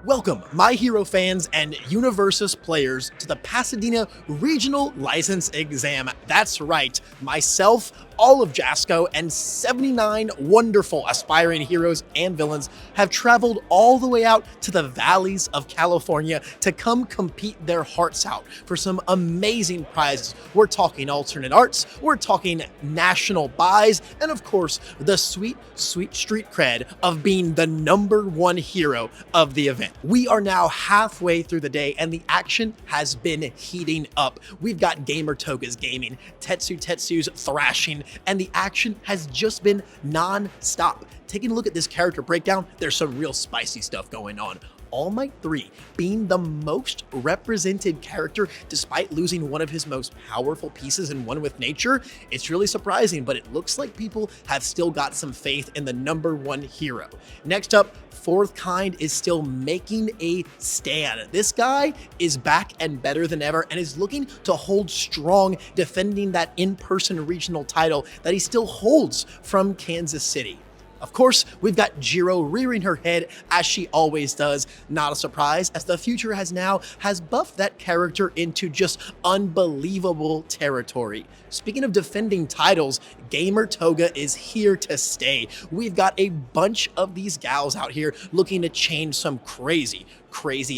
Welcome, My Hero fans and Universus players, to the Pasadena Regional License Exam. That's right, myself, all of Jasco, and 79 wonderful aspiring heroes and villains have traveled all the way out to the valleys of California to come compete their hearts out for some amazing prizes. We're talking alternate arts, we're talking national buys, and of course, the sweet, sweet street cred of being the #1 hero of the event. We are now halfway through the day and the action has been heating up. We've got Gamer Toga's gaming, Tetsu's thrashing, and the action has just been non-stop. Taking a look at this character breakdown, there's some real spicy stuff going on. All Might 3 being the most represented character despite losing one of his most powerful pieces in One with Nature. It's really surprising, but it looks like people have still got some faith in the #1 hero. Next up, Fourth Kind is still making a stand. This guy is back and better than ever and is looking to hold strong, defending that in-person regional title that he still holds from Kansas City. Of course, we've got Jiro rearing her head as she always does. Not a surprise, as the future has buffed that character into just unbelievable territory. Speaking of defending titles, Gamer Toga is here to stay. We've got a bunch of these gals out here looking to change some crazy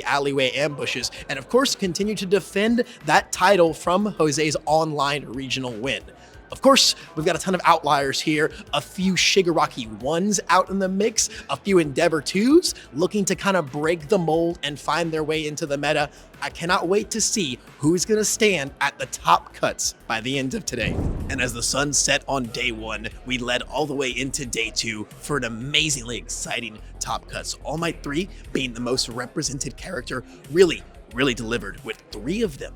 alleyway ambushes, and of course continue to defend that title from Jose's online regional win. Of course, we've got a ton of outliers here, a few Shigaraki 1s out in the mix, a few Endeavor 2s looking to kind of break the mold and find their way into the meta. I cannot wait to see who's going to stand at the top cuts by the end of today. And as the sun set on day 1, we led all the way into day 2 for an amazingly exciting top cuts. All Might 3 being the most represented character, really delivered with three of them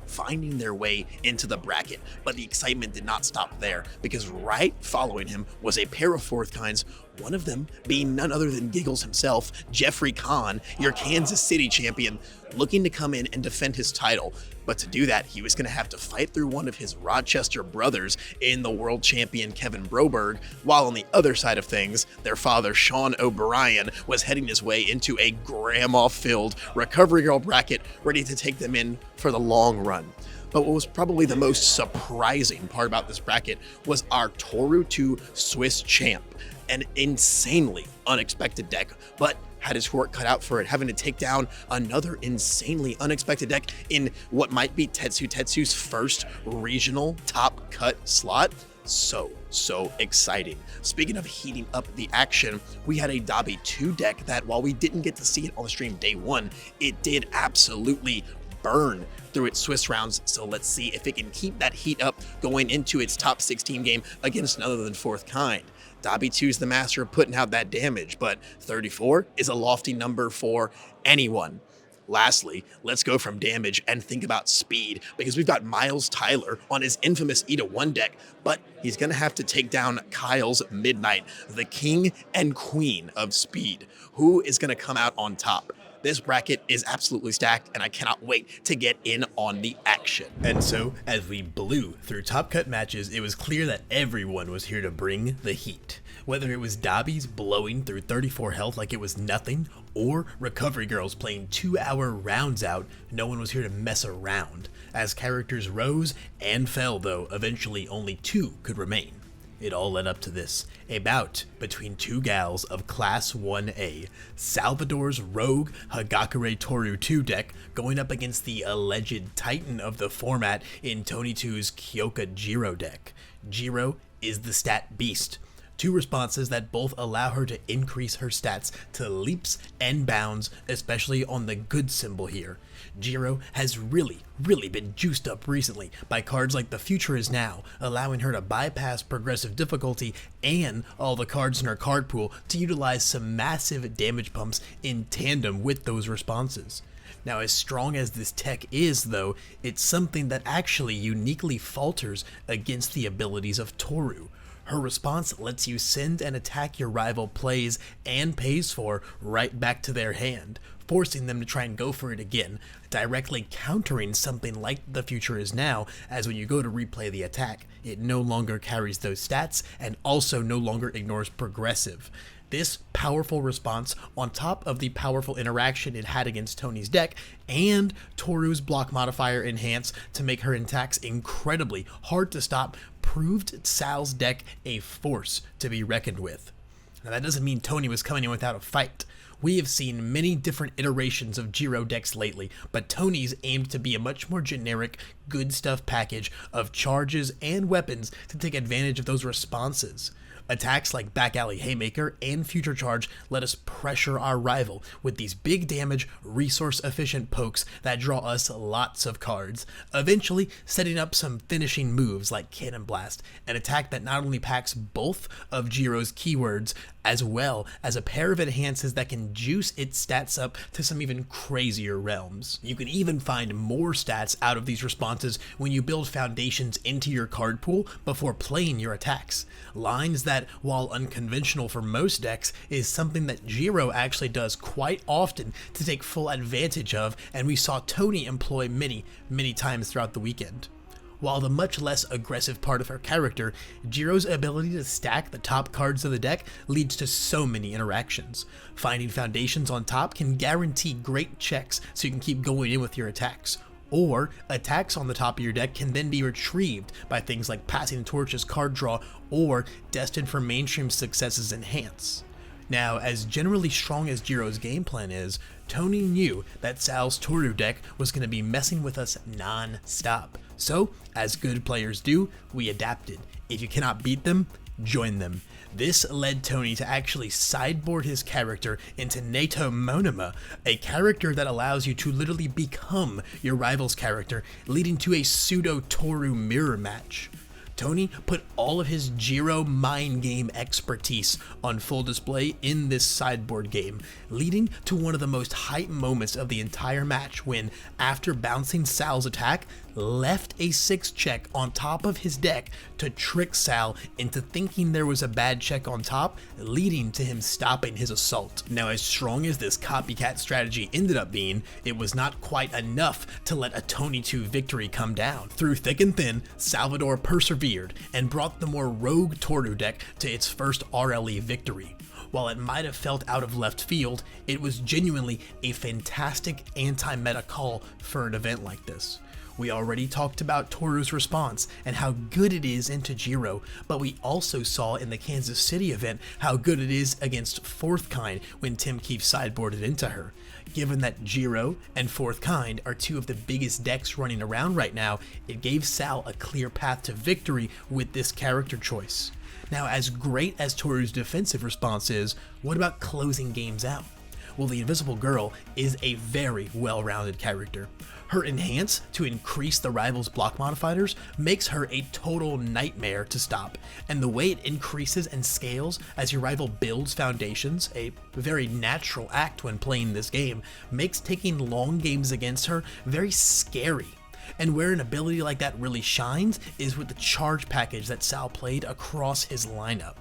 finding their way into the bracket. But the excitement did not stop there, because right following him was a pair of Fourth Kinds, one of them being none other than Giggles himself, Jeffrey Kahn, your Kansas City champion, looking to come in and defend his title. But to do that, he was going to have to fight through one of his Rochester brothers in the world champion Kevin Broberg, while on the other side of things, their father Sean O'Brien was heading his way into a grandma-filled Recovery Girl bracket, ready to take them in for the long run. But what was probably the most surprising part about this bracket was our Toru 2 Swiss champ, an insanely unexpected deck, but had his work cut out for it, having to take down another insanely unexpected deck in what might be Tetsu's first regional top cut slot. So exciting. Speaking of heating up the action, we had a Dabi 2 deck that, while we didn't get to see it on the stream day 1, it did absolutely burn through its Swiss rounds. So let's see if it can keep that heat up going into its top 16 game against none other than Fourth Kind. Dabi 2 is the master of putting out that damage, but 34 is a lofty number for anyone. Lastly, let's go from damage and think about speed, because we've got Miles Tyler on his infamous Eda 1 deck, but he's going to have to take down Kyle's Midnight, the king and queen of speed. Who is going to come out on top? This bracket is absolutely stacked, and I cannot wait to get in on the action. And so, as we blew through top cut matches, it was clear that everyone was here to bring the heat. Whether it was Dabi's blowing through 34 health like it was nothing, or Recovery Girls playing 2-hour rounds out, no one was here to mess around. As characters rose and fell, though, eventually only 2 could remain. It all led up to this, a bout between 2 gals of Class 1A, Salvador's rogue Hagakure Toru 2 deck going up against the alleged titan of the format in Tony 2's Kyoka Jiro deck. Jiro is the stat beast. 2 responses that both allow her to increase her stats to leaps and bounds, especially on the good symbol here. Jiro has really been juiced up recently by cards like The Future Is Now, allowing her to bypass progressive difficulty and all the cards in her card pool to utilize some massive damage pumps in tandem with those responses. Now, as strong as this tech is, though, it's something that actually uniquely falters against the abilities of Toru. Her response lets you send and attack your rival plays and pays for right back to their hand, forcing them to try and go for it again, directly countering something like The Future Is Now, as when you go to replay the attack, it no longer carries those stats and also no longer ignores progressive. This powerful response, on top of the powerful interaction it had against Tony's deck, and Toru's block modifier enhance to make her attacks incredibly hard to stop, proved Sal's deck a force to be reckoned with. Now that doesn't mean Tony was coming in without a fight. We have seen many different iterations of Jiro decks lately, but Tony's aimed to be a much more generic, good stuff package of charges and weapons to take advantage of those responses. Attacks like Back Alley Haymaker and Future Charge let us pressure our rival with these big damage, resource-efficient pokes that draw us lots of cards, eventually setting up some finishing moves like Cannon Blast, an attack that not only packs both of Jiro's keywords, as well as a pair of enhances that can juice its stats up to some even crazier realms. You can even find more stats out of these responses when you build foundations into your card pool before playing your attacks. Lines that, while unconventional for most decks, is something that Jiro actually does quite often to take full advantage of, and we saw Tony employ many times throughout the weekend. While the much less aggressive part of her character, Jiro's ability to stack the top cards of the deck leads to so many interactions. Finding foundations on top can guarantee great checks so you can keep going in with your attacks. Or attacks on the top of your deck can then be retrieved by things like Passing Torch's card draw or Destined for Mainstream Success's Enhance. Now, as generally strong as Jiro's game plan is, Tony knew that Sal's Toru deck was going to be messing with us non-stop. So, as good players do, we adapted. If you cannot beat them, join them. This led Tony to actually sideboard his character into Nato Monoma, a character that allows you to literally become your rival's character, leading to a pseudo-Toru mirror match. Tony put all of his Jiro mind game expertise on full display in this sideboard game, leading to one of the most hype moments of the entire match when, after bouncing Sal's attack, left a 6 check on top of his deck to trick Sal into thinking there was a bad check on top, leading to him stopping his assault. Now, as strong as this copycat strategy ended up being, it was not quite enough to let a Tony 2 victory come down. Through thick and thin, Salvador persevered and brought the more rogue Toru deck to its first RLE victory. While it might have felt out of left field, it was genuinely a fantastic anti-meta call for an event like this. We already talked about Toru's response and how good it is into Jiro, but we also saw in the Kansas City event how good it is against Fourth Kind when Tim Keefe sideboarded into her. Given that Jiro and Fourth Kind are two of the biggest decks running around right now, it gave Sal a clear path to victory with this character choice. Now, as great as Toru's defensive response is, what about closing games out? Well, the Invisible Girl is a very well-rounded character. Her enhance to increase the rival's block modifiers makes her a total nightmare to stop, and the way it increases and scales as your rival builds foundations, a very natural act when playing this game, makes taking long games against her very scary. And where an ability like that really shines is with the charge package that Sal played across his lineup.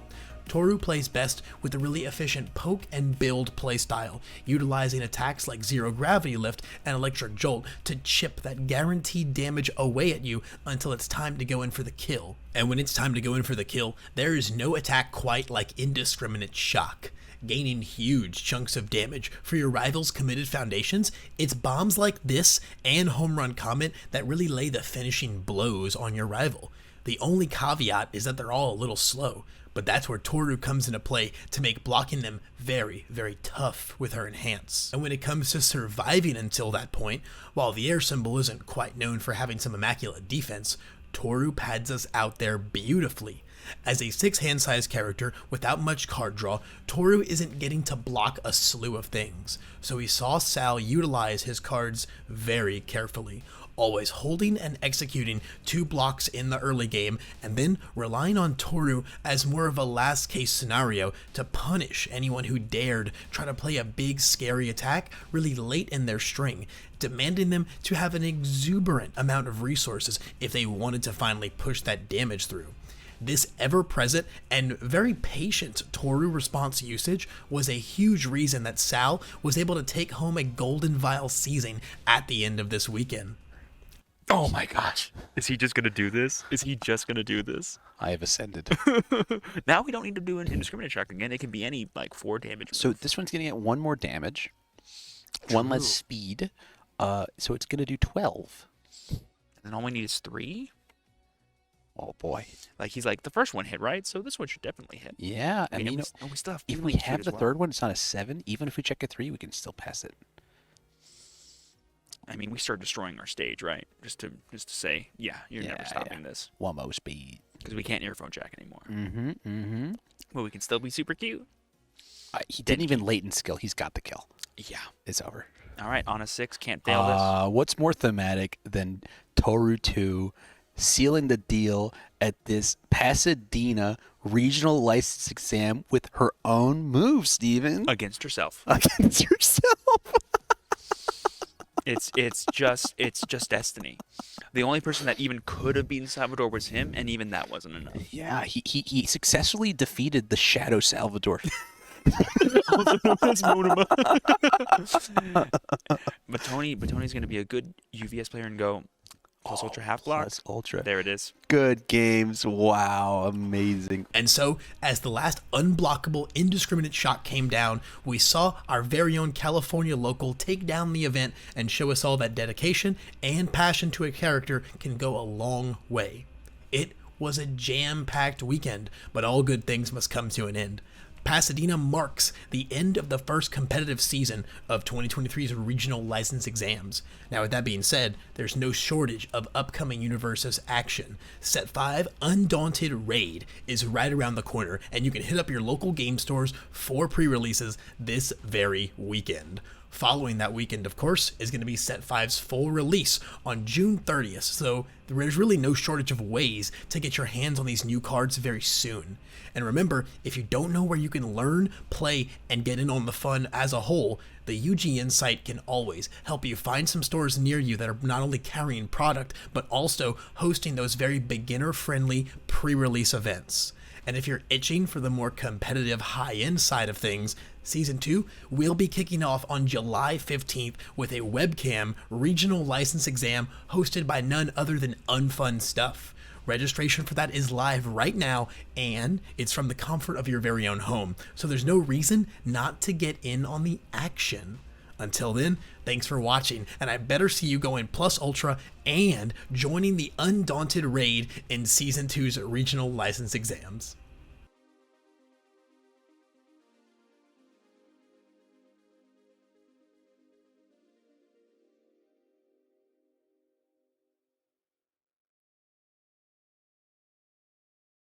Toru plays best with a really efficient poke and build playstyle, utilizing attacks like Zero Gravity Lift and Electric Jolt to chip that guaranteed damage away at you until it's time to go in for the kill. And when it's time to go in for the kill, there is no attack quite like Indiscriminate Shock. Gaining huge chunks of damage for your rival's committed foundations, it's bombs like this and Home Run Comet that really lay the finishing blows on your rival. The only caveat is that they're all a little slow, but that's where Toru comes into play to make blocking them very, very tough with her enhance. And when it comes to surviving until that point, while the air symbol isn't quite known for having some immaculate defense, Toru pads us out there beautifully. As a 6 hand size character without much card draw, Toru isn't getting to block a slew of things, so we saw Sal utilize his cards very carefully, always holding and executing 2 blocks in the early game, and then relying on Toru as more of a last case scenario to punish anyone who dared try to play a big scary attack really late in their string, demanding them to have an exuberant amount of resources if they wanted to finally push that damage through. This ever-present and very patient Toru response usage was a huge reason that Sal was able to take home a Golden Vial season at the end of this weekend. Oh my gosh. Is he just gonna do this? Is he just gonna do this? I have ascended. Now we don't need to do an indiscriminate shock again. It can be any like 4 damage. So move. this one's going to get 1 more damage, 1 less True. speed. So it's going to do 12. And then all we need is 3. Oh boy. Like he's like the first one hit, right? So this one should definitely hit. Yeah, I and mean, you know, we still have if two we moves have as the well. third one, it's not a 7. Even if we check a 3, we can still pass it. I mean, we start destroying our stage, right? Just to say, yeah, you're never stopping this One more speed. because we can't earphone jack anymore. Mm-hmm. But we can still be super cute. He didn't even latent skill. He's got the kill. Yeah. It's over. All right, on a 6, can't fail this. What's more thematic than Toru 2 sealing the deal at this Pasadena regional license exam with her own move, Steven? Against herself. Against yourself. It's just destiny. The only person that even could have beaten Salvador was him, and even that wasn't enough. Yeah, he successfully defeated the Shadow Salvador. Also known as Monoma. But Tony's gonna be a good UVS player and go plus ultra half block. Plus ultra. There it is. Good games. Wow, amazing. And so, as the last unblockable indiscriminate shot came down, we saw our very own California local take down the event and show us all that dedication and passion to a character can go a long way. It was a jam-packed weekend, but all good things must come to an end. Pasadena marks the end of the first competitive season of 2023's regional license exams. Now, with that being said, there's no shortage of upcoming Universus action. Set 5 Undaunted Raid is right around the corner, and you can hit up your local game stores for pre-releases this very weekend. Following that weekend, of course, is going to be Set 5's full release on June 30th, so there's really no shortage of ways to get your hands on these new cards very soon. And remember, if you don't know where you can learn, play, and get in on the fun as a whole, the UGN site can always help you find some stores near you that are not only carrying product, but also hosting those very beginner-friendly pre-release events. And if you're itching for the more competitive high-end side of things, Season 2 will be kicking off on July 15th with a webcam regional license exam hosted by none other than Unfun Stuff. Registration for that is live right now, and it's from the comfort of your very own home, so there's no reason not to get in on the action. Until then, thanks for watching, and I better see you going plus ultra and joining the Undaunted Raid in Season 2's regional license exams.